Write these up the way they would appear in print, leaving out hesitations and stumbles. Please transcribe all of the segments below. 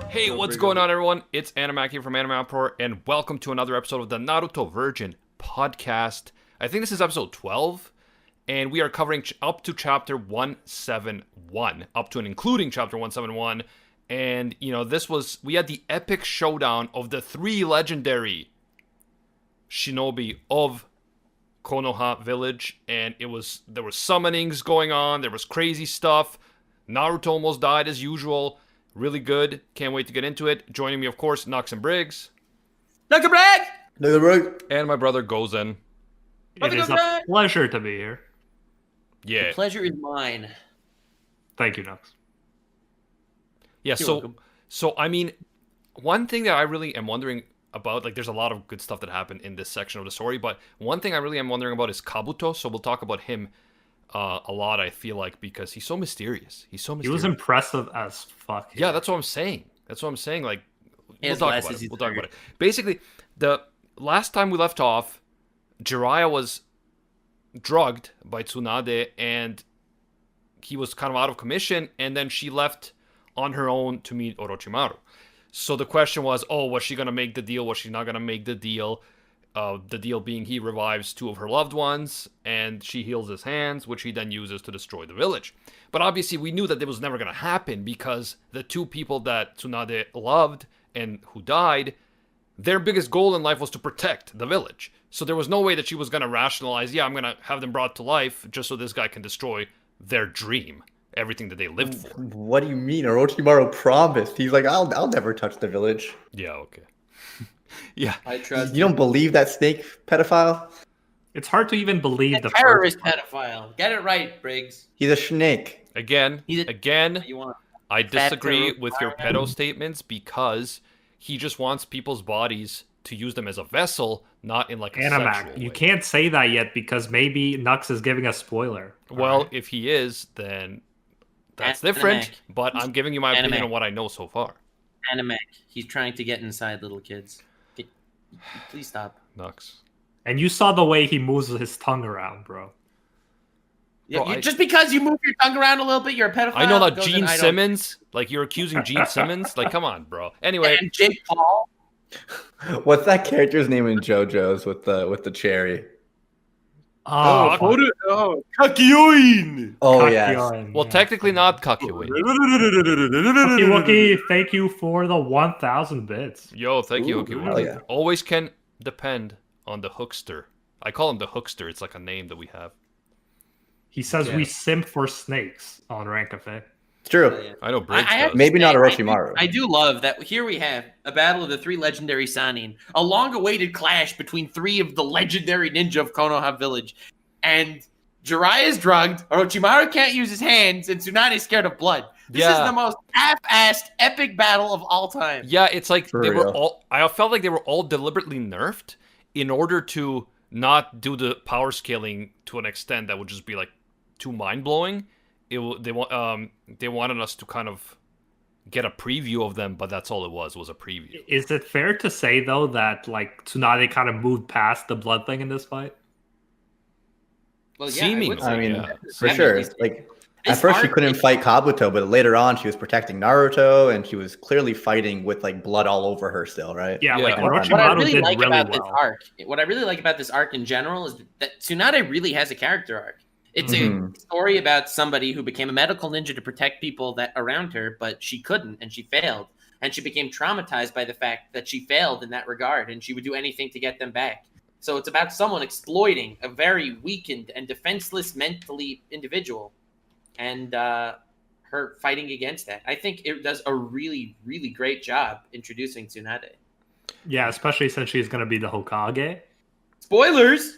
Hey, what's going on, everyone? It's Animaki from Anime Outpour, and welcome to another episode of the Naruto Virgin podcast. I think this is episode 12, and we are covering up to chapter 171, up to and including chapter 171. And, you know, we had the epic showdown of the three legendary shinobi of Konoha Village, and there were summonings going on, there was crazy stuff. Naruto almost died as usual. Really good. Can't wait to get into it. Joining me, of course, Nux and Briggs. Nux and Briggs! And my brother Gozen. It is a pleasure to be here. Yeah. The pleasure is mine. Thank you, Nux. Yeah, so I mean, one thing that I really am wondering about, like, there's a lot of good stuff that happened in this section of the story, but one thing I really am wondering about is Kabuto, so we'll talk about him a lot, I feel like, because he's so mysterious. He was impressive as fuck. Yeah, that's what I'm saying. Like, we'll talk about it. Basically, the last time we left off, Jiraiya was drugged by Tsunade, and he was kind of out of commission, and then she left on her own to meet Orochimaru. So the question was, was she going to make the deal? Was she not going to make the deal? The deal being he revives two of her loved ones, and she heals his hands, which he then uses to destroy the village. But obviously we knew that it was never going to happen, because the two people that Tsunade loved and who died, their biggest goal in life was to protect the village. So there was no way that she was going to rationalize, I'm going to have them brought to life just so this guy can destroy their dream, everything that they lived for. What do you mean? Orochimaru promised. He's like, I'll never touch the village. Yeah, okay. Yeah. I trust you. Don't believe that snake pedophile? It's hard to even believe the terrorist pedophile. Get it right, Briggs. He's a snake. Again, I disagree with your pedo statements, because he just wants people's bodies to use them as a vessel, not in like a sexual way. You can't say that yet, because maybe Nux is giving a spoiler. Well, if he is, then that's different. But I'm giving you my opinion on what I know so far. Animac. He's trying to get inside little kids. Please stop. Nux. And you saw the way he moves his tongue around, bro. Yeah, bro, just because you move your tongue around a little bit, you're a pedophile. I know that Gene Simmons. Like, you're accusing Gene Simmons. Like, come on, bro. Anyway. And Jake Paul. What's that character's name in JoJo's with the cherry? Kakyoin! Oh, yes. Well, technically not Kakyoin. Wookie, thank you for the 1,000 bits. Yo, thank you, Wookie. Yeah. Always can depend on the hookster. I call him the hookster. It's like a name that we have. He says we simp for snakes on Rank Cafe. It's true. Yeah. I know Briggs does. Maybe not Orochimaru. I do love that here we have a battle of the three legendary sannin, a long-awaited clash between three of the legendary ninja of Konoha Village. And Jiraiya is drugged, Orochimaru can't use his hands, and Tsunade is scared of blood. This is the most half-assed epic battle of all time. Yeah, it's like I felt like they were all deliberately nerfed in order to not do the power scaling to an extent that would just be like too mind-blowing. They wanted us to kind of get a preview of them, but that's all it was a preview. Is it fair to say, though, that like Tsunade kind of moved past the blood thing in this fight? Well, yeah, seemingly, I mean, for Yeah, sure. Like, at first she couldn't fight Kabuto, but later on she was protecting Naruto, and she was clearly fighting with like blood all over her still, right? Yeah, like Orochimaru what I really did like really about well. What I really like about this arc in general is that Tsunade really has a character arc. It's a story about somebody who became a medical ninja to protect people that around her, but she couldn't, and she failed. And she became traumatized by the fact that she failed in that regard, and she would do anything to get them back. So it's about someone exploiting a very weakened and defenseless mentally individual, and her fighting against that. I think it does a really, really great job introducing Tsunade. Yeah, especially since she's going to be the Hokage. Spoilers!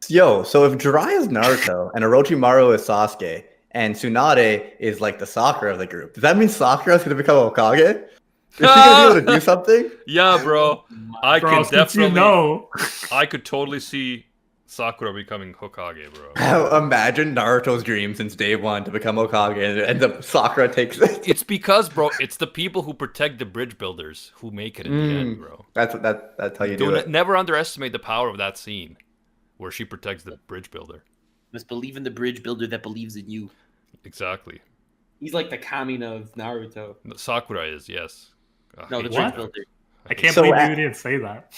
Yo, so if Jiraiya is Naruto and Orochimaru is Sasuke and Tsunade is like the Sakura of the group, does that mean Sakura is going to become a Hokage? Is she gonna be able to do something? Yeah, bro. I could definitely. I could totally see Sakura becoming Hokage, bro. Imagine Naruto's dream since day one to become Hokage, and it ends up Sakura takes it. It's because, bro, it's the people who protect the bridge builders who make it in the end, bro. That's how you do it. Never underestimate the power of that scene where she protects the bridge builder. must believe in the bridge builder that believes in you. Exactly. He's like the Kamina of Naruto. Sakura is, yes. No, the What? bridge builder. I can't believe you didn't say that.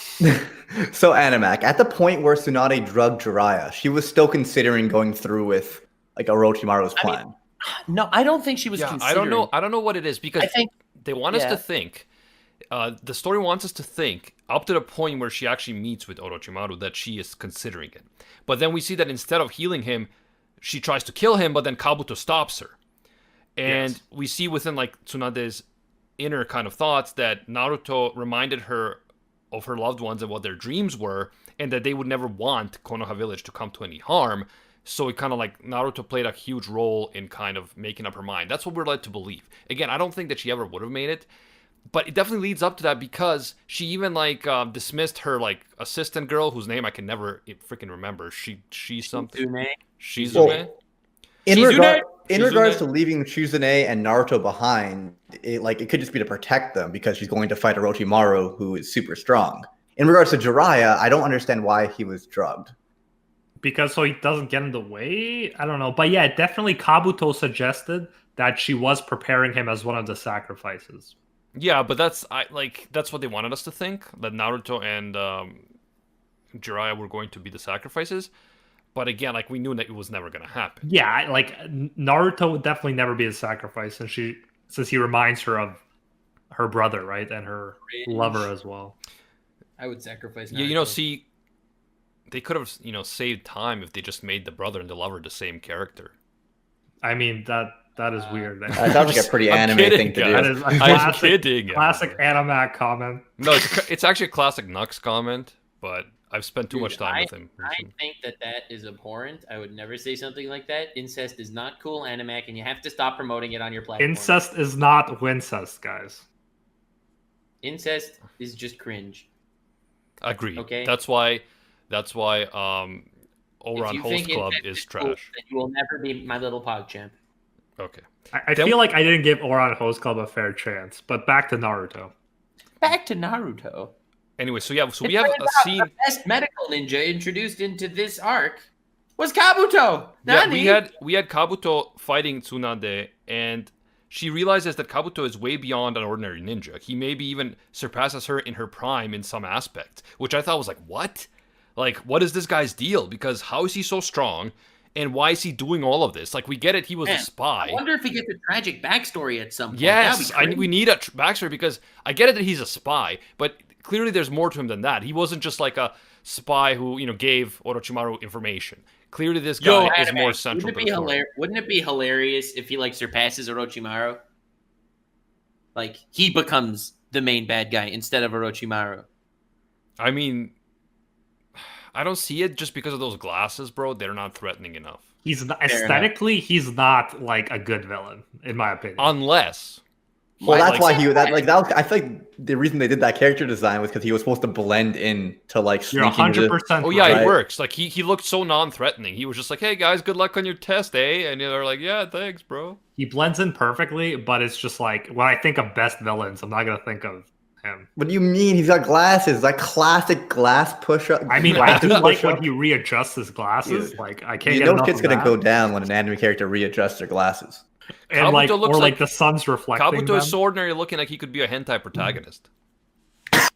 So Animac, at the point where Tsunade drugged Jiraiya, she was still considering going through with like Orochimaru's plan. No, I don't think she was considering. I don't know what it is because I think they want us to think. The story wants us to think up to the point where she actually meets with Orochimaru that she is considering it. But then we see that instead of healing him, she tries to kill him, but then Kabuto stops her. And we see within like Tsunade's inner kind of thoughts that Naruto reminded her of her loved ones and what their dreams were, and that they would never want Konoha village to come to any harm. So it kind of like Naruto played a huge role in kind of making up her mind. That's what we're led to believe. Again, I don't think that she ever would have made it, but it definitely leads up to that because she even like dismissed her like assistant girl whose name I can never freaking remember. She's something. Shizune. In regards to leaving Tsunade and Naruto behind, it could just be to protect them because she's going to fight Orochimaru, who is super strong. In regards to Jiraiya, I don't understand why he was drugged. Because so he doesn't get in the way? I don't know. But yeah, definitely Kabuto suggested that she was preparing him as one of the sacrifices. Yeah, but that's what they wanted us to think, that Naruto and Jiraiya were going to be the sacrifices. But again, like we knew that it was never going to happen. Yeah, like Naruto would definitely never be a sacrifice, and since he reminds her of her brother, right, and her lover as well. I would sacrifice Naruto. Yeah, see, they could have saved time if they just made the brother and the lover the same character. I mean that is weird. That sounds like a pretty anime thing to do. That is I'm kidding. Classic anime comment. No, it's actually a classic Nux comment, but I've spent too much time with him. I think that is abhorrent. I would never say something like that. Incest is not cool, Animac, and you have to stop promoting it on your platform. Incest is not wincest, guys. Incest is just cringe. Agreed. Okay. That's why Oran Host Club is trash. Cool, then you will never be my little PogChamp. Okay. I feel like I didn't give Oran Host Club a fair chance, but back to Naruto. Anyway, so we have a scene. The best medical ninja introduced into this arc was Kabuto. Yeah, we had Kabuto fighting Tsunade, and she realizes that Kabuto is way beyond an ordinary ninja. He maybe even surpasses her in her prime in some aspect, which I thought was like, what? Like, what is this guy's deal? Because how is he so strong, and why is he doing all of this? Like, we get it, he was a spy. I wonder if he gets a tragic backstory at some point. Yes, we need a backstory because I get it that he's a spy, but clearly there's more to him than that. He wasn't just like a spy who, gave Orochimaru information. Clearly this guy is more central to the story. Wouldn't it be hilarious if he surpasses Orochimaru? Like, he becomes the main bad guy instead of Orochimaru. I mean, I don't see it just because of those glasses, bro. They're not threatening enough. Aesthetically, he's not like a good villain, in my opinion. Unless. Well, that's why I feel like the reason they did that character design was because he was supposed to blend in to You're 100%. Oh yeah, it works. Like he looked so non-threatening. He was just like, "Hey guys, good luck on your test, eh?" And they're like, "Yeah, thanks, bro." He blends in perfectly, but it's just like when I think of best villains, I'm not gonna think of him. What do you mean? He's got glasses, like classic glass push-up. I mean, I do like when he readjusts his glasses. Dude, like I can't get enough shit's of gonna that. go down when an anime character readjusts their glasses. And like the sun's reflecting. Kabuto them. is so ordinary looking, like he could be a hentai protagonist. That's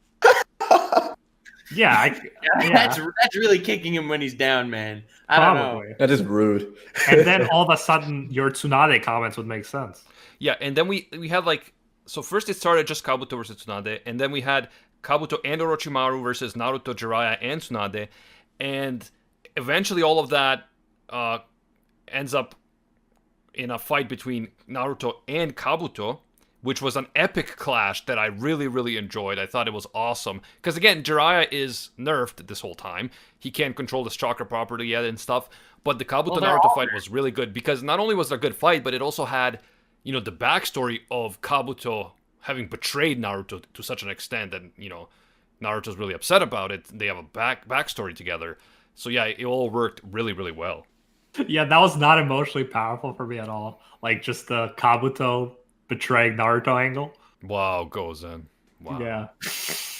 really kicking him when he's down, man. I don't know. That is rude. And then all of a sudden, your Tsunade comments would make sense. Yeah, and then we had so first it started just Kabuto versus Tsunade, and then we had Kabuto and Orochimaru versus Naruto, Jiraiya, and Tsunade, and eventually all of that ends up in a fight between Naruto and Kabuto, which was an epic clash that I really, really enjoyed. I thought it was awesome. Because again, Jiraiya is nerfed this whole time. He can't control the chakra properly yet and stuff. But the Kabuto-Naruto fight was really good. Because not only was it a good fight, but it also had, the backstory of Kabuto having betrayed Naruto to such an extent that, Naruto's really upset about it. They have a backstory together. So yeah, it all worked really, really well. Yeah, that was not emotionally powerful for me at all. Like, just the Kabuto betraying Naruto angle. Wow, Gozen. Wow. Yeah.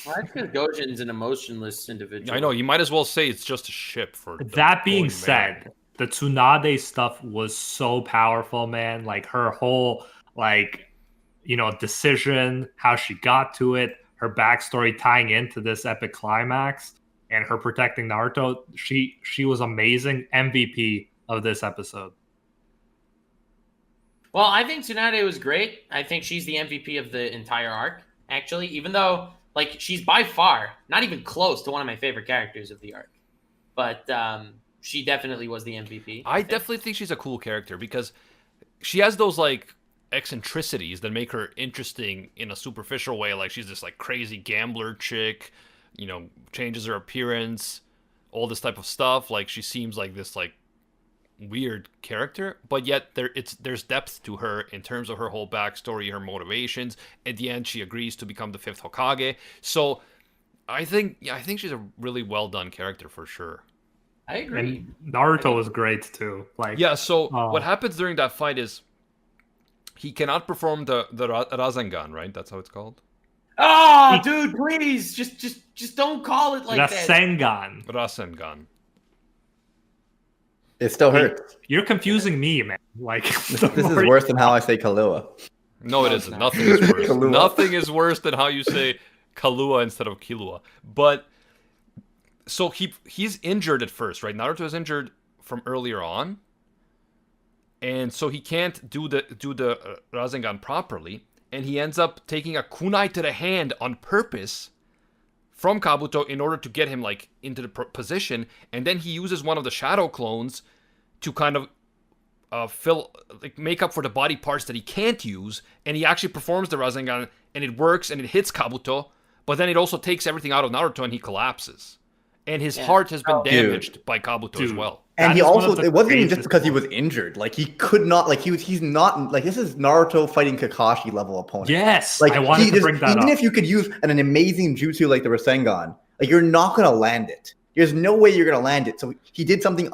Well, that's because Gojen's an emotionless individual. I know, you might as well say it's just a ship for... That being said, the Tsunade stuff was so powerful, man. Like her whole decision, how she got to it, her backstory tying into this epic climax, and her protecting Naruto. She was amazing. MVP of this episode. Well, I think Tsunade was great. I think she's the MVP of the entire arc, actually, even though she's by far not even close to one of my favorite characters of the arc. But she definitely was the MVP. I definitely think she's a cool character because she has those eccentricities that make her interesting in a superficial way. Like she's this crazy gambler chick, changes her appearance, all this type of stuff. Like she seems like this weird character, but yet there's depth to her in terms of her whole backstory, her motivations. At the end, she agrees to become the 5th Hokage. So I think she's a really well done character for sure. I agree. And Naruto was great too. What happens during that fight is he cannot perform the Rasengan, right? That's how it's called. Oh, dude, please, just don't call it like that. Rasengan. It still hurts. You're confusing me, man. This is worse than how I say Kahlua. No, it isn't. Nothing is worse. Nothing is worse than how you say Kahlua instead of Killua. But so he's injured at first, right? Naruto is injured from earlier on, and so he can't do the Rasengan properly, and he ends up taking a kunai to the hand on purpose from Kabuto in order to get him into the position, and then he uses one of the shadow clones to kind of make up for the body parts that he can't use, and he actually performs the Rasengan, and it works, and it hits Kabuto, but then it also takes everything out of Naruto, and he collapses. And his heart has been damaged by Kabuto as well. And he also, it wasn't even just because he was injured. He could not, he's not, this is Naruto fighting Kakashi level opponent. Yes, I wanted to bring that up. Even if you could use an amazing jutsu like the Rasengan, you're not going to land it. There's no way you're going to land it. So he did something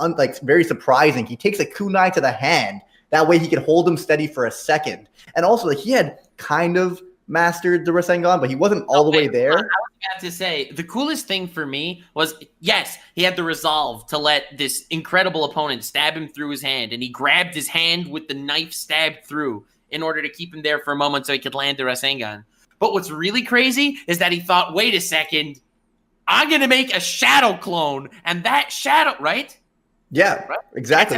very surprising. He takes a kunai to the hand. That way he could hold him steady for a second. And also, he had kind of mastered the Rasengan, but he wasn't all the way there. I was about to say, the coolest thing for me was, yes, he had the resolve to let this incredible opponent stab him through his hand, and he grabbed his hand with the knife stabbed through in order to keep him there for a moment so he could land the Rasengan. But what's really crazy is that he thought, wait a second, I'm going to make a shadow clone, and that shadow, right? Yeah, right? Exactly.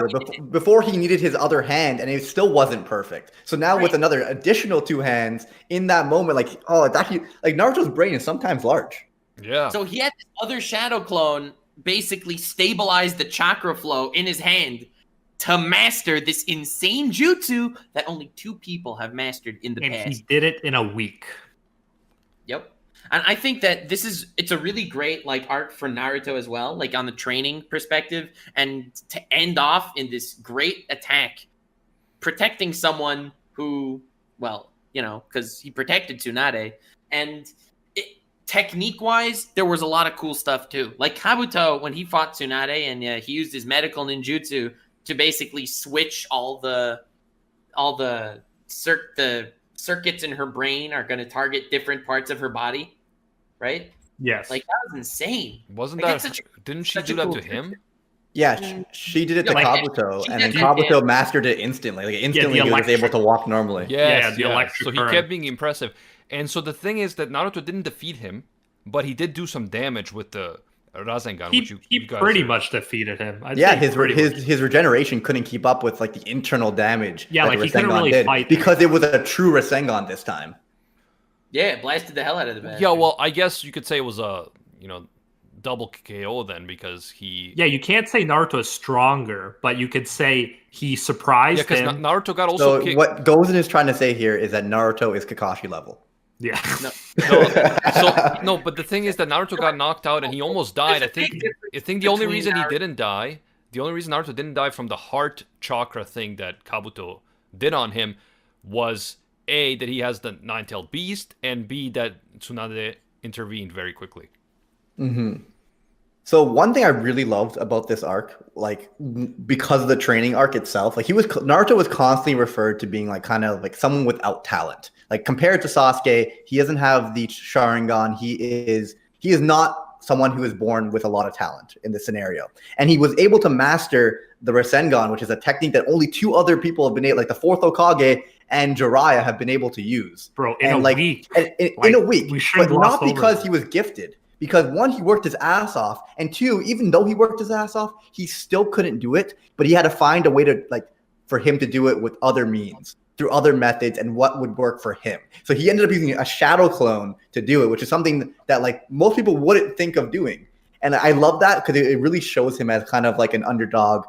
Before he needed his other hand, and it still wasn't perfect. So now with another additional 2 hands in that moment, Naruto's brain is sometimes large. Yeah. So he had this other shadow clone basically stabilize the chakra flow in his hand to master this insane jutsu that only 2 people have mastered in the past. And he did it in a week. Yep. And I think that it's a really great arc for Naruto as well, on the training perspective, and to end off in this great attack, protecting someone who, because he protected Tsunade, and technique-wise, there was a lot of cool stuff too. Kabuto, when he fought Tsunade, and he used his medical ninjutsu to basically switch all the circuits in her brain are going to target different parts of her body. Right? Yes. That was insane. Wasn't that? Didn't she do that to him? Yeah, she did it to Kabuto, and then Kabuto mastered it instantly. Instantly, he was able to walk normally. Yes, so he kept being impressive. And so the thing is that Naruto didn't defeat him, but he did do some damage with the Rasengan. He pretty much defeated him. His regeneration couldn't keep up with the internal damage. Yeah, that he couldn't really fight because it was a true Rasengan this time. Yeah, it blasted the hell out of the bastard. Yeah, well, I guess you could say it was a, double KO then because he... Yeah, you can't say Naruto is stronger, but you could say he surprised him. Yeah, because Naruto got also kicked. What Gozen is trying to say here is that Naruto is Kakashi level. Yeah. No, but the thing is that Naruto got knocked out and he almost died. I think the only reason he didn't die, the only reason Naruto didn't die from the heart chakra thing that Kabuto did on him was... A, that he has the 9-tailed beast, and B, that Tsunade intervened very quickly. Mm-hmm. So one thing I really loved about this arc, because of the training arc itself, Naruto was constantly referred to being someone without talent. Compared to Sasuke, he doesn't have the Sharingan. He is not someone who is born with a lot of talent in this scenario. And he was able to master the Rasengan, which is a technique that only 2 other people have been able, like the 4th Hokage and Jiraiya have been able to use. Bro, in a week. In a week. But not because he was gifted. Because 1, he worked his ass off. And 2, even though he worked his ass off, he still couldn't do it. But he had to find a way to, like, for him to do it with other means, through other methods, and what would work for him. So he ended up using a shadow clone to do it, which is something that like most people wouldn't think of doing. And I love that because it really shows him as kind of like an underdog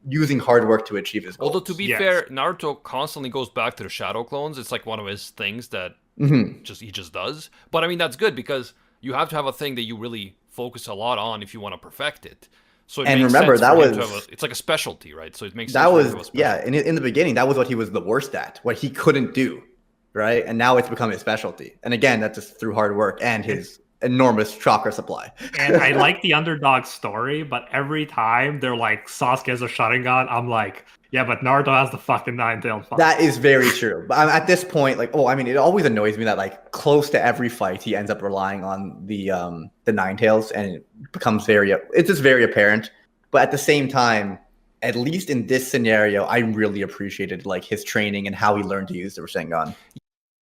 using hard work to achieve his goals. Although to be fair, Naruto constantly goes back to the shadow clones. It's like one of his things that he just does. But I mean, that's good because you have to have a thing that you really focus a lot on if you want to perfect it. So it makes remember, sense that for him was it's like a specialty, right? So it makes that sense. Was in the beginning, that was what he was the worst at, what he couldn't do, right? And now it's become his specialty. And again, that's just through hard work and his enormous chakra supply. And I like the underdog story, but every time they're like Sasuke has a Sharingan, I'm like, yeah, but Naruto has the fucking 9-tailed fox. That is very true. But at this point, like, it always annoys me that like close to every fight he ends up relying on the 9-tails, and it becomes it's just very apparent. But at the same time, at least in this scenario, I really appreciated like his training and how he learned to use the Rasengan.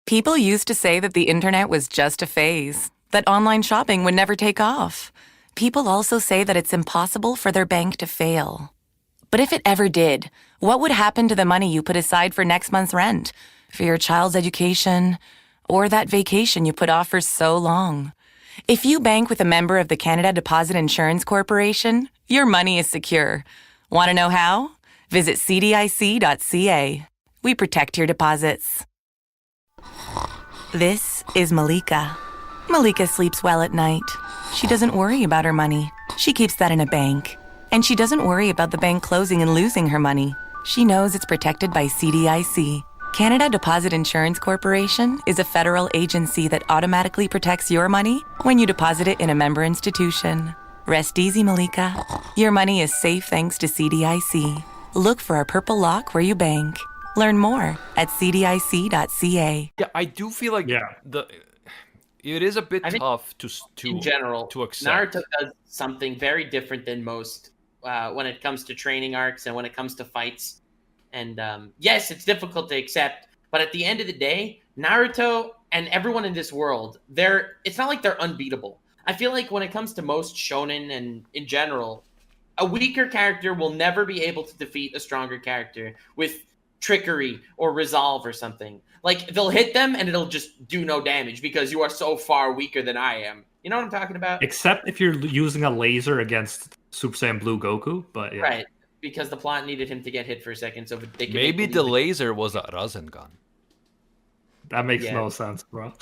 People used to say that the internet was just a phase, that online shopping would never take off. People also say that it's impossible for their bank to fail. But if it ever did, what would happen to the money you put aside for next month's rent, for your child's education, or that vacation you put off for so long? If you bank with a member of the Canada Deposit Insurance Corporation, your money is secure. Want to know how? Visit cdic.ca. We protect your deposits. This is Malika. Malika sleeps well at night. She doesn't worry about her money. She keeps that in a bank. And she doesn't worry about the bank closing and losing her money. She knows it's protected by CDIC. Canada Deposit Insurance Corporation is a federal agency that automatically protects your money when you deposit it in a member institution. Rest easy, Malika. Your money is safe thanks to CDIC. Look for a purple lock where you bank. Learn more at cdic.ca. Yeah, I do feel like it is a bit tough to in general to accept. Naruto does something very different than most when it comes to training arcs and when it comes to fights. And yes, it's difficult to accept, but at the end of the day, Naruto and everyone in this world, it's not like they're unbeatable. I feel like when it comes to most shonen and in general, a weaker character will never be able to defeat a stronger character with trickery or resolve or something. Like, they'll hit them and it'll just do no damage because you are so far weaker than I am. You know what I'm talking about? Except if you're using a laser against Super Saiyan Blue Goku, but yeah. Right, because the plot needed him to get hit for a second so they could maybe the laser was a Rasengan. That makes no sense, bro.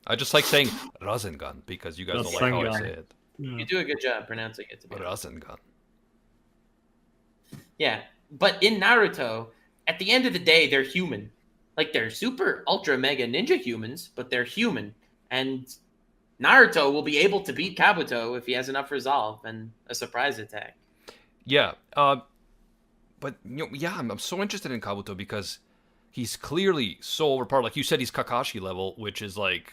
I just like saying Rasengan because you guys don't like how I say it. Yeah. You do a good job pronouncing it. Rasengan. Yeah, but in Naruto, at the end of the day, they're human. Like, they're super, ultra, mega ninja humans, but they're human. And Naruto will be able to beat Kabuto if he has enough resolve and a surprise attack. Yeah, but I'm so interested in Kabuto because he's clearly so overpowered. Like you said, he's Kakashi level, which is like,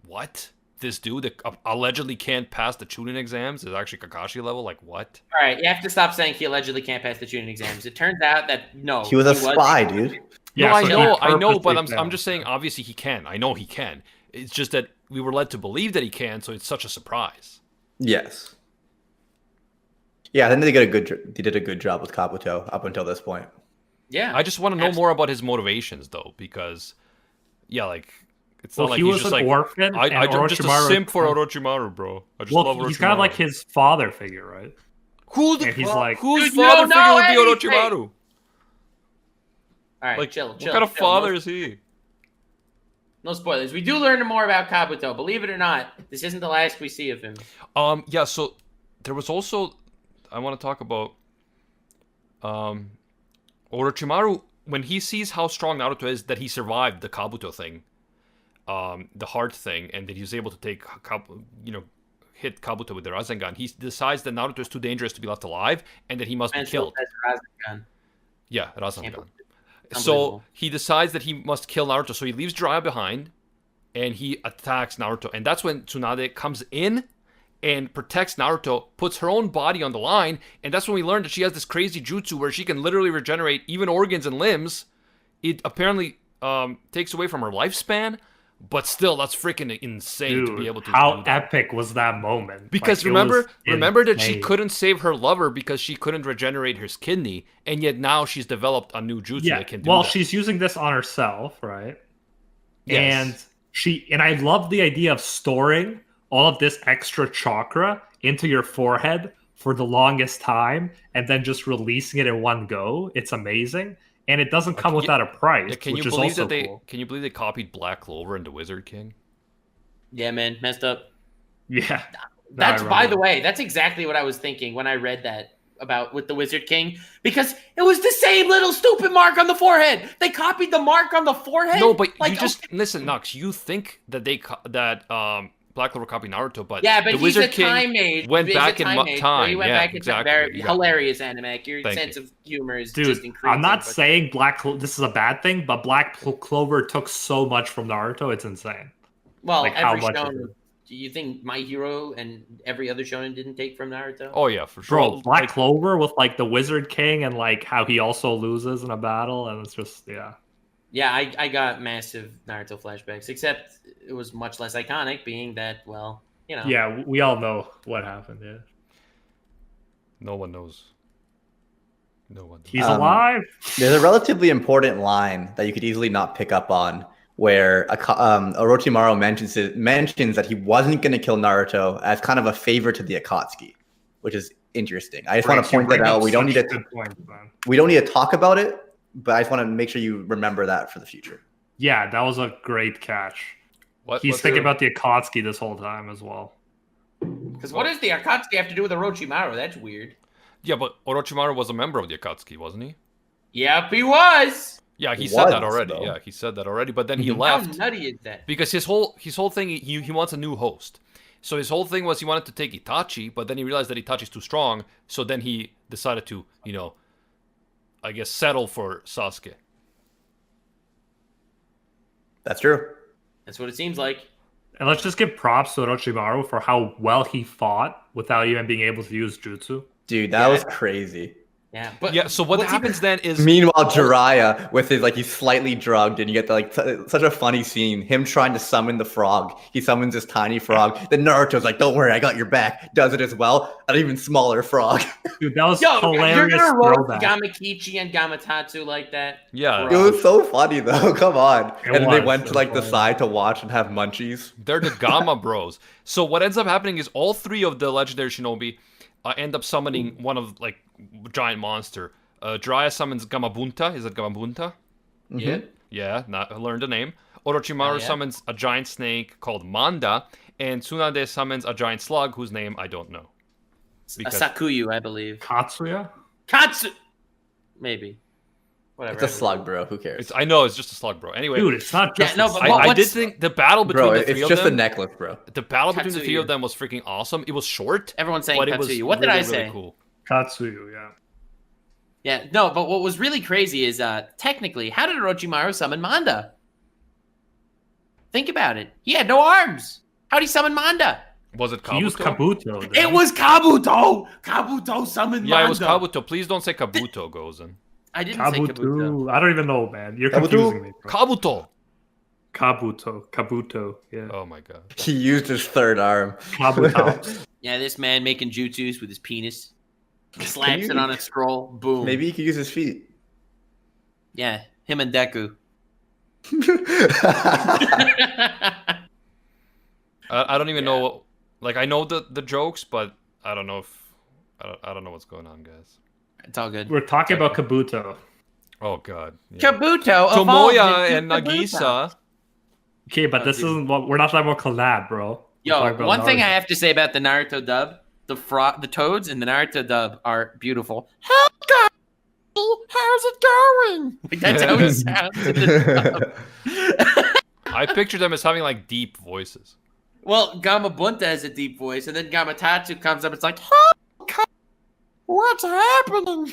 what? This dude that allegedly can't pass the Chunin exams is actually Kakashi level? Like, what? All right, you have to stop saying he allegedly can't pass the Chunin exams. It turns out that, no. He was a spy, dude. Yeah, no, I know, but I'm just saying, obviously he can. I know he can. It's just that we were led to believe that he can, so it's such a surprise. Yes. Yeah, I think they did a good job with Kabuto up until this point. Yeah. I just want to know more about his motivations, though, because, like, it's not like he he's was just an like, orphan. I'm just a simp for Orochimaru, bro. I just love Orochimaru. He's kind of like his father figure, right? Whose father figure would be Orochimaru? All right, like, chill. What kind of father is he? No spoilers. We do learn more about Kabuto. Believe it or not, this isn't the last we see of him. Yeah, so there was also, I want to talk about Orochimaru, when he sees how strong Naruto is, that he survived the Kabuto thing, the heart thing, and that he was able to take, hit Kabuto with the Rasengan. He decides that Naruto is too dangerous to be left alive, and that he must be killed. Rasengan. Yeah, Rasengan. So he decides that he must kill Naruto. So he leaves Jiraiya behind, and he attacks Naruto. And that's when Tsunade comes in and protects Naruto, puts her own body on the line, and that's when we learn that she has this crazy jutsu where she can literally regenerate even organs and limbs. It apparently takes away from her lifespan, but still, that's freaking insane to be able to do that. How epic was that moment? Because remember that she couldn't save her lover because she couldn't regenerate his kidney, and yet now she's developed a new jutsu that can do that. She's using this on herself, right? Yes. And I love the idea of storing all of this extra chakra into your forehead for the longest time and then just releasing it in one go. It's amazing. And it doesn't come without a price, which is also cool. Can you believe they copied Black Clover into Wizard King? Yeah, man, messed up. Yeah. That's, by the way, that's exactly what I was thinking when I read that about with the Wizard King, because it was the same little stupid mark on the forehead. They copied the mark on the forehead. No, but you just listen, Nux. You think that Black Clover copied Naruto, but the Wizard he's a King time mage. went back in time. He went back exactly. Very hilarious anime. Your sense of humor is just increasing. I'm not saying this is a bad thing, but Black Clover took so much from Naruto. It's insane. Well, every shonen. Do you think My Hero and every other shonen didn't take from Naruto? Oh yeah, for sure. Bro, Black Clover with like the Wizard King and like how he also loses in a battle, and it's just Yeah, I got massive Naruto flashbacks, except it was much less iconic, being that, well, you know. Yeah, we all know what happened, yeah. No one knows. No one knows. He's alive! There's a relatively important line that you could easily not pick up on, where Orochimaru mentions that he wasn't going to kill Naruto as kind of a favor to the Akatsuki, which is interesting. I just want to point that out. We don't need to talk about it, but I just want to make sure you remember that for the future. Yeah, that was a great catch. He's thinking about the Akatsuki this whole time as well. Because what does the Akatsuki have to do with Orochimaru? That's weird. Yeah, but Orochimaru was a member of the Akatsuki, wasn't he? Yep, he was. Yeah, he said that already. Though. Yeah, he said that already. But then he left. How nutty is that? Because his whole thing, he wants a new host. So his whole thing was he wanted to take Itachi, but then he realized that Itachi's too strong. So then he decided to, I guess, settle for Sasuke. That's true. That's what it seems like. And let's just give props to Orochimaru for how well he fought without even being able to use jutsu. Dude, that was crazy. Yeah, so what happens then is... Meanwhile, Jiraiya, with his, he's slightly drugged, and you get such a funny scene, him trying to summon the frog. He summons this tiny frog. Then Naruto's like, don't worry, I got your back. Does it as well. An even smaller frog. Dude, that was hilarious. You're gonna roast Gamakichi and Gamatatsu like that? Yeah. It was so funny, though. Come on. Then they went to, the side to watch and have munchies. They're the Gamma bros. So what ends up happening is all three of the legendary shinobi end up summoning one of, giant monster. Jiraiya summons Gamabunta. Is it Gamabunta? Mm-hmm. Yeah, learned the name. Orochimaru summons a giant snake called Manda, and Tsunade summons a giant slug whose name I don't know. A Sakuyu, I believe. Katsuya? Maybe. Whatever. It's a slug, bro. Who cares? I know, it's just a slug, bro. Anyway. Dude, it's not just I did think the battle between the three of them... Bro, it's just a necklace, bro. The battle between the three of them was freaking awesome. It was short. Everyone's saying but Katsuyu. It was what did really, I say? Really cool. Katsuyu, yeah. Yeah, no, but what was really crazy is, technically, how did Orochimaru summon Manda? Think about it. He had no arms. How did he summon Manda? Was it Kabuto? He used Kabuto. It was Kabuto! Kabuto summoned Manda! Yeah, it was Kabuto. Please don't say Kabuto, Gozen. I didn't say Kabuto. I don't even know, man. You're confusing me. Bro. Kabuto, yeah. Oh my god. He used his third arm. Kabuto. Yeah, this man making jutsus with his penis. Slaps it on a scroll. Boom. Maybe he could use his feet. Yeah, him and Deku. I don't even know. I know the jokes, but I don't know if I don't know what's going on, guys. It's all good. We're talking about Kabuto. Oh god. Yeah. Kabuto. Tomoya and Nagisa. Okay, but this isn't what we're not talking about collab, bro. Yo, one thing I have to say about the Naruto dub, the toads in the Naruto dub are beautiful. How's it going? That's how it sounds in the dub. I picture them as having deep voices. Well, Gamabunta has a deep voice, and then Gamatatsu comes up. It's like, what's happening?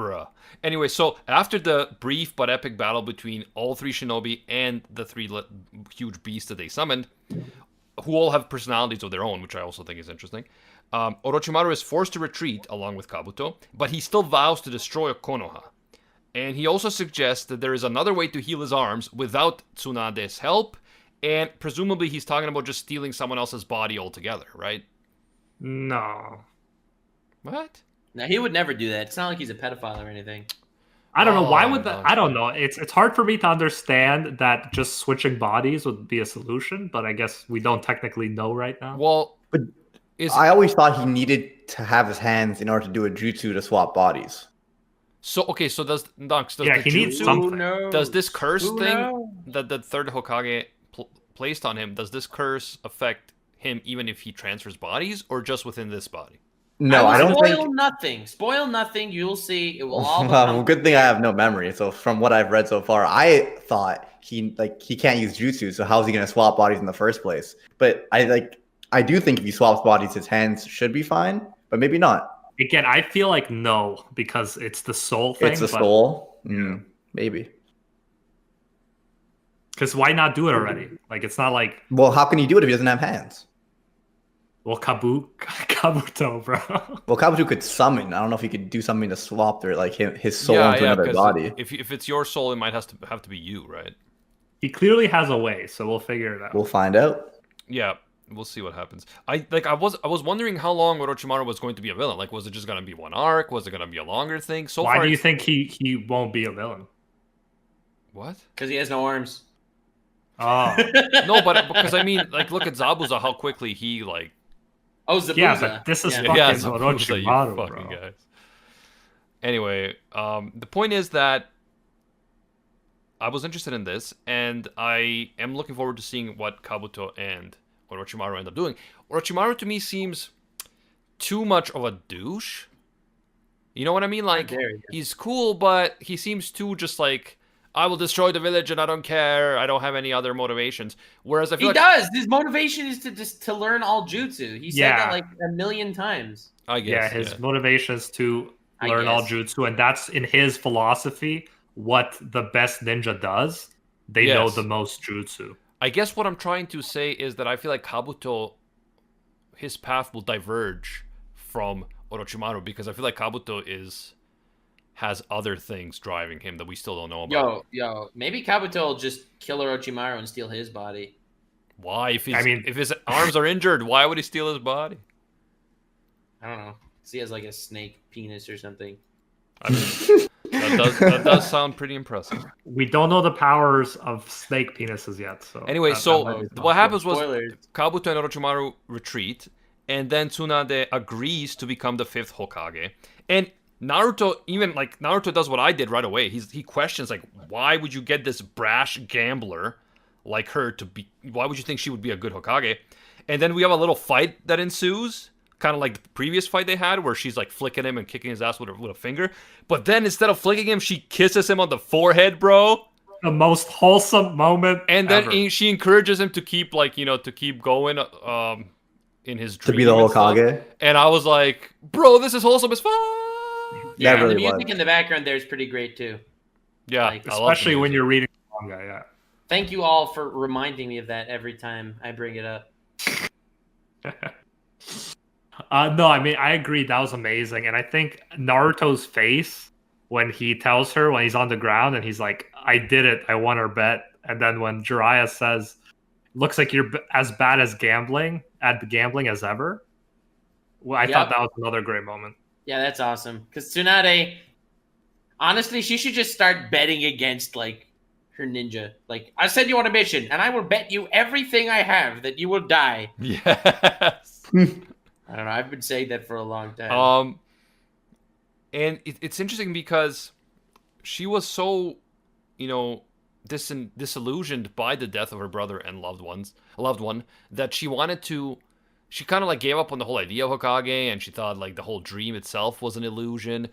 Bruh. Anyway, so after the brief but epic battle between all three shinobi and the three huge beasts that they summoned, who all have personalities of their own, which I also think is interesting, Orochimaru is forced to retreat along with Kabuto, but he still vows to destroy Konoha. And he also suggests that there is another way to heal his arms without Tsunade's help, and presumably he's talking about just stealing someone else's body altogether, right? No. What? No, he would never do that. It's not like he's a pedophile or anything. I don't know. Why would no. that? I don't know. It's hard for me to understand that just switching bodies would be a solution, but I guess we don't technically know right now. Well, But I always thought he needed to have his hands in order to do a jutsu to swap bodies. so does Nux, does Yeah, the he needs jutsu- something. Does this curse Who thing knows? that the third Hokage placed on him, does this curse affect him even if he transfers bodies, or just within this body? No, I don't spoil think. nothing. Spoil nothing. You'll see. It will all. Well, good thing I have no memory. So from what I've read so far, I thought he can't use jutsu. So how's he going to swap bodies in the first place? But I do think if he swaps bodies, his hands should be fine, but maybe not. Again, I feel like no, because it's the soul thing. It's the soul. Maybe. Because why not do it already? Like, it's not like, Well, how can he do it if he doesn't have hands? well, Kabuto, bro. Well, Kabuto could summon. I don't know if he could do something to swap his soul into another 'cause body. If it's your soul, it might have to be you, right? He clearly has a way, so we'll figure it out. We'll find out. Yeah, we'll see what happens. I was wondering how long Orochimaru was going to be a villain. Like, was it just gonna be one arc? Was it gonna be a longer thing? So Why far, do you think he won't be a villain? what? Because he has no arms. Oh, No, but because I mean, like, look at Zabuza, how quickly he like. Oh, Zabuza. yeah, but this is fucking Zabuza, you Orochimaru, fucking bro. guys. Anyway, the point is that I was interested in this, and I am looking forward to seeing what Kabuto and Orochimaru end up doing. Orochimaru to me seems too much of a douche. You know what I mean? Like, dare you. he's cool, but he seems too just like, I will destroy the village and I don't care. I don't have any other motivations. Whereas I feel He like does. His motivation is to learn all jutsu. He said Yeah. that like a million times. I guess Yeah, his motivation is to learn all guess. jutsu, and that's in his philosophy what the best ninja does. They know Yes. the most jutsu. I guess what I'm trying to say is that I feel like Kabuto, his path will diverge from Orochimaru, because I feel like Kabuto has other things driving him that we still don't know about. Yo, maybe Kabuto will just kill Orochimaru and steal his body. Why? If I his arms are injured, why would he steal his body? I don't know. 'Cause he has like a snake penis or something. I mean, that does sound pretty impressive. We don't know the powers of snake penises yet. So Anyway, that might be what tough. happens was Spoilers. Kabuto and Orochimaru retreat, and then Tsunade agrees to become the 5th Hokage. And Naruto does what I did right away. He questions, like, why would you get this brash gambler like her to be? Why would you think she would be a good Hokage? And then we have a little fight that ensues, kind of like the previous fight they had, where she's like flicking him and kicking his ass with a finger. But then instead of flicking him, she kisses him on the forehead, bro. The most wholesome moment. And then ever. she encourages him to keep to keep going in his dream To be the and stuff. Hokage. And I was like, bro, this is wholesome as fuck. Yeah, That really the music was. in the background there is pretty great too. Yeah, Like, I love the especially when music. you're reading manga. Yeah. Thank you all for reminding me of that every time I bring it up. No, I mean, I agree. That was amazing. And I think Naruto's face when he tells her when he's on the ground and he's like, I did it. I won her bet. And then when Jiraiya says, looks like you're as bad as gambling as ever. Well, I thought that was another great moment. Yeah, that's awesome. Because Tsunade, honestly, she should just start betting against like her ninja. Like, I send you on a mission, and I will bet you everything I have that you will die. Yes. I don't know. I've been saying that for a long time. And it's interesting because she was so, disillusioned by the death of her brother and loved one, that she kind of like gave up on the whole idea of Hokage, and she thought like the whole dream itself was an illusion,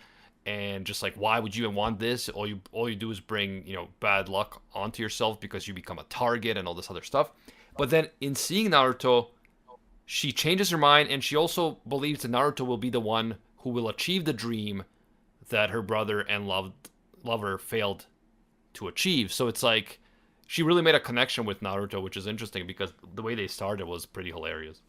and just like, why would you even want this? All you do is bring bad luck onto yourself because you become a target and all this other stuff. But then in seeing Naruto, she changes her mind, and she also believes that Naruto will be the one who will achieve the dream that her brother and lover failed to achieve. So it's like she really made a connection with Naruto, which is interesting because the way they started was pretty hilarious.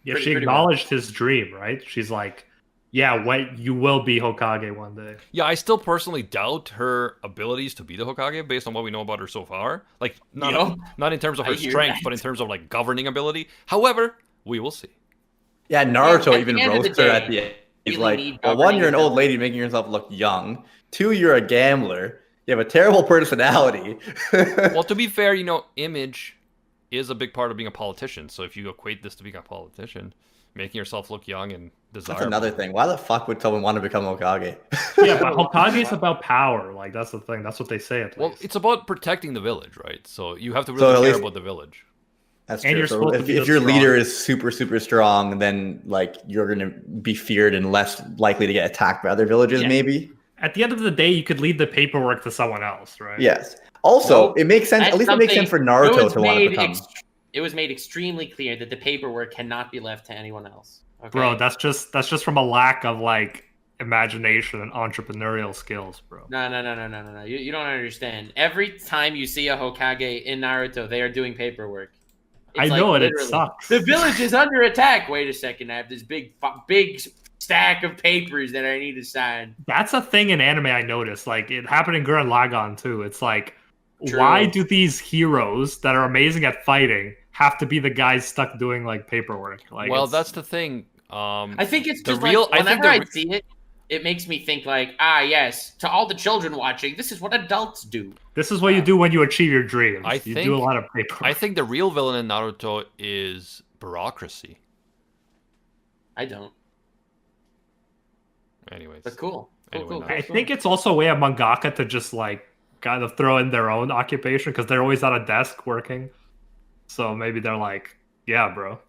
Yeah, she acknowledged his dream, right? She's like, yeah, you will be Hokage one day. Yeah, I still personally doubt her abilities to be the Hokage based on what we know about her so far. Like, not in terms of her strength, but in terms of, like, governing ability. However, we will see. Yeah, Naruto even roasts her at the end. He's like, well, one, you're an old lady making yourself look young. Two, you're a gambler. You have a terrible personality. Well, to be fair, image is a big part of being a politician. So if you equate this to being a politician, making yourself look young and desirable. That's another thing. Why the fuck would someone want to become Hokage? Yeah, but Hokage is about power. Like, that's the thing. That's what they say at least. Well, it's about protecting the village, right? So you have to really care about the village. That's true. So if your leader is super, super strong, then like you're going to be feared and less likely to get attacked by other villages, maybe. At the end of the day, you could leave the paperwork to someone else, right? Yes. Also, it makes sense. At least it makes sense for Naruto to want to become. It was made extremely clear that the paperwork cannot be left to anyone else. Okay? Bro, that's just from a lack of like imagination and entrepreneurial skills, bro. No. You don't understand. Every time you see a Hokage in Naruto, they are doing paperwork. I know it sucks. The village is under attack. Wait a second, I have this big stack of papers that I need to sign. That's a thing in anime I noticed. Like, it happened in Gurren Lagann too. It's like, why do these heroes that are amazing at fighting have to be the guys stuck doing like paperwork? Like, well, that's the thing. I think it's just like whenever I see it, it makes me think like, yes, to all the children watching, this is what adults do. This is what you do when you achieve your dreams. You do a lot of paperwork. I think the real villain in Naruto is bureaucracy. I don't. Anyways. But cool. I think it's also a way of mangaka to just like kind of throw in their own occupation because they're always at a desk working. So maybe they're like, yeah, bro.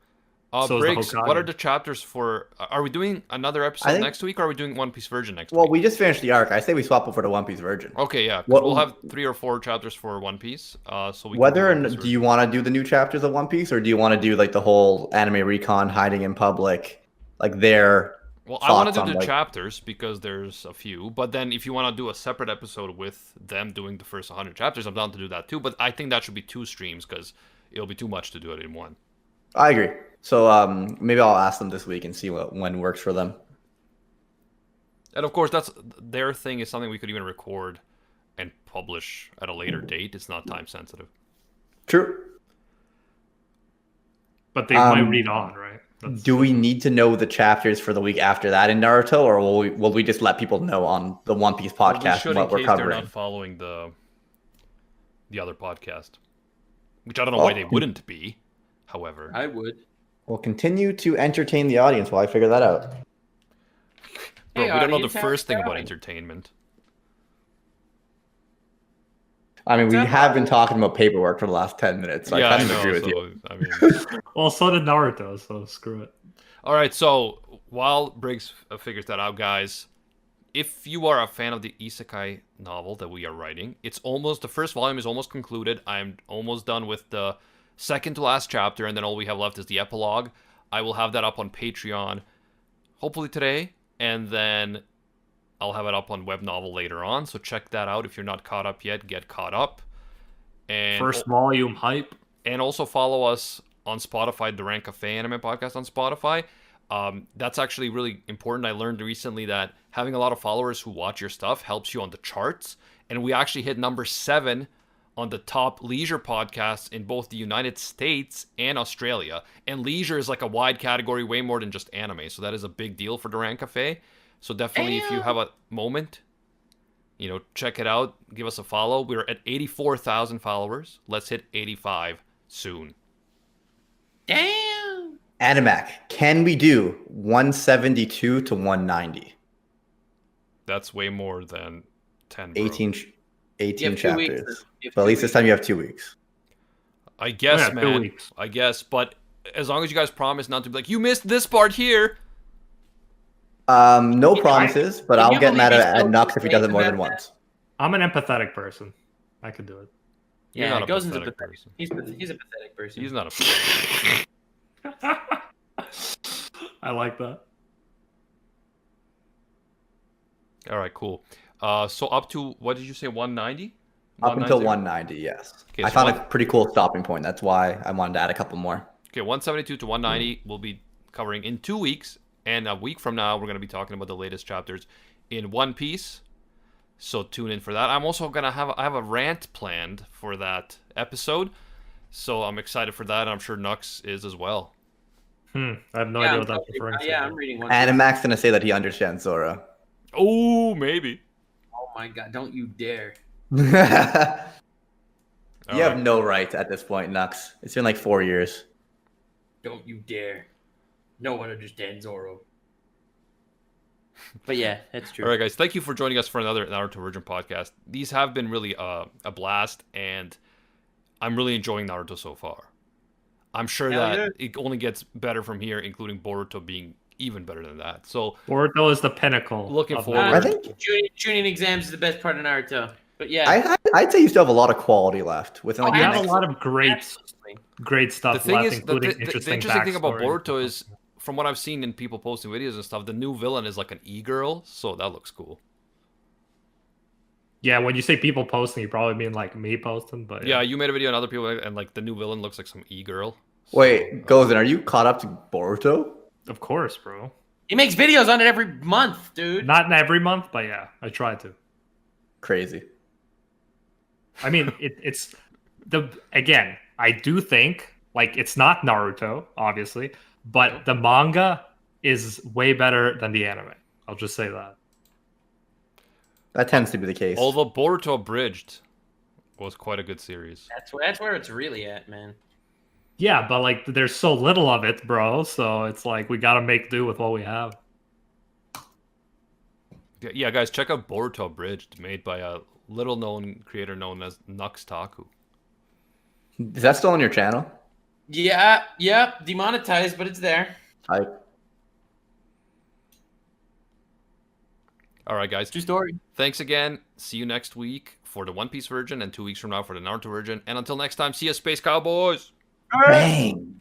Briggs, what are the chapters for? Are we doing another episode next week, or are we doing One Piece Virgin next week? Well, we just finished the arc. I say we swap over to One Piece Virgin. Okay, yeah. We'll have 3 or 4 chapters for One Piece. So we do you want to do the new chapters of One Piece, or do you want to do like the whole anime recon hiding in public, like their? Well, I want to do the chapters because there's a few. But then if you want to do a separate episode with them doing the first 100 chapters, I'm down to do that too. But I think that should be 2 streams because it'll be too much to do it in one. I agree. So maybe I'll ask them this week and see when works for them. And of course, that's their thing is something we could even record and publish at a later date. It's not time sensitive. True. But they might read on, right? Do we need to know the chapters for the week after that in Naruto, or will we just let people know on the One Piece podcast what we're covering? They're not following the other podcast, which I don't know why they wouldn't be. However, I would. We'll continue to entertain the audience while I figure that out. Bro, we don't know the first thing about entertainment. I mean, we have been talking about paperwork for the last 10 minutes, so I kind of agree with you. I mean, well, so did Naruto, so screw it. All right, so while Briggs figures that out, guys, if you are a fan of the isekai novel that we are writing, the first volume is almost concluded. I'm almost done with the second to last chapter, and then all we have left is the epilogue. I will have that up on Patreon, hopefully today, and then I'll have it up on Web Novel later on, so check that out. If you're not caught up yet, get caught up. And first volume hype. And also follow us on Spotify, the Rant Cafe Anime Podcast on Spotify. That's actually really important. I learned recently that having a lot of followers who watch your stuff helps you on the charts, and we actually hit number 7 on the top leisure podcasts in both the United States and Australia. And leisure is like a wide category, way more than just anime. So that is a big deal for the Rant Cafe. So definitely, if you have a moment, check it out. Give us a follow. We're at 84,000 followers. Let's hit 85 soon. Damn. Animac, can we do 172 to 190? That's way more than 10, bro. 18 chapters. But at least this time you have 2 weeks. I guess, man. 2 weeks. I guess, but as long as you guys promise not to be like, you missed this part here. No promises, but I'll get mad at Nux if he does it more than once. I'm an empathetic person. I could do it. Yeah, it goes into the person. He's a pathetic person. He's not a pathetic person. I like that. All right, cool. So up to, what did you say, 190? Up until 190, yes. Okay, I so found a pretty cool stopping point. That's why I wanted to add a couple more. Okay, 172 to 190 we'll be covering in 2 weeks, and a week from now we're going to be talking about the latest chapters in One Piece. So tune in for that. I'm also gonna have a rant planned for that episode, so I'm excited for that. I'm sure Nux is as well. I have no idea what that's referring to. Yeah, I'm reading one. And Mac's gonna say that he understands Zoro. Oh, maybe. Oh my god! Don't you dare! You have right. no right at this point, Nux. It's been like 4 years. Don't you dare! No one understands Zoro. But yeah, that's true. All right, guys. Thank you for joining us for another Naruto Virgin podcast. These have been really a blast, and I'm really enjoying Naruto so far. I'm sure that it only gets better from here, including Boruto being even better than that. So Boruto is the pinnacle. Looking forward. I think Chunin exams is the best part of Naruto. But yeah, I'd say you still have a lot of quality left. Within like you the have a next- lot of great stuff the thing left, is, including the interesting thing about backstory. Boruto is, from what I've seen in people posting videos and stuff, the new villain is like an e-girl, so that looks cool. Yeah, when you say people posting, you probably mean like me posting, but Yeah, you made a video and other people, and like the new villain looks like some e-girl. Wait, Gozen, are you caught up to Boruto? Of course, bro. he makes videos on it every month, dude. Not every month, but yeah, I try to. Crazy. I mean, it's again, I do think like it's not Naruto, obviously, but the manga is way better than the anime. I'll just say that. That tends to be the case. Although Boruto Abridged was quite a good series. That's where it's really at, man. Yeah, but like there's so little of it, bro. So it's like we gotta make do with what we have. Yeah, guys, check out Boruto Abridged, made by a little-known creator known as Nux Taku. Is that still on your channel? Yeah, demonetized, but it's there. All right, guys. True story. Thanks again. See you next week for the One Piece version, and 2 weeks from now for the Naruto version. And until next time, see you, Space Cowboys! Bang!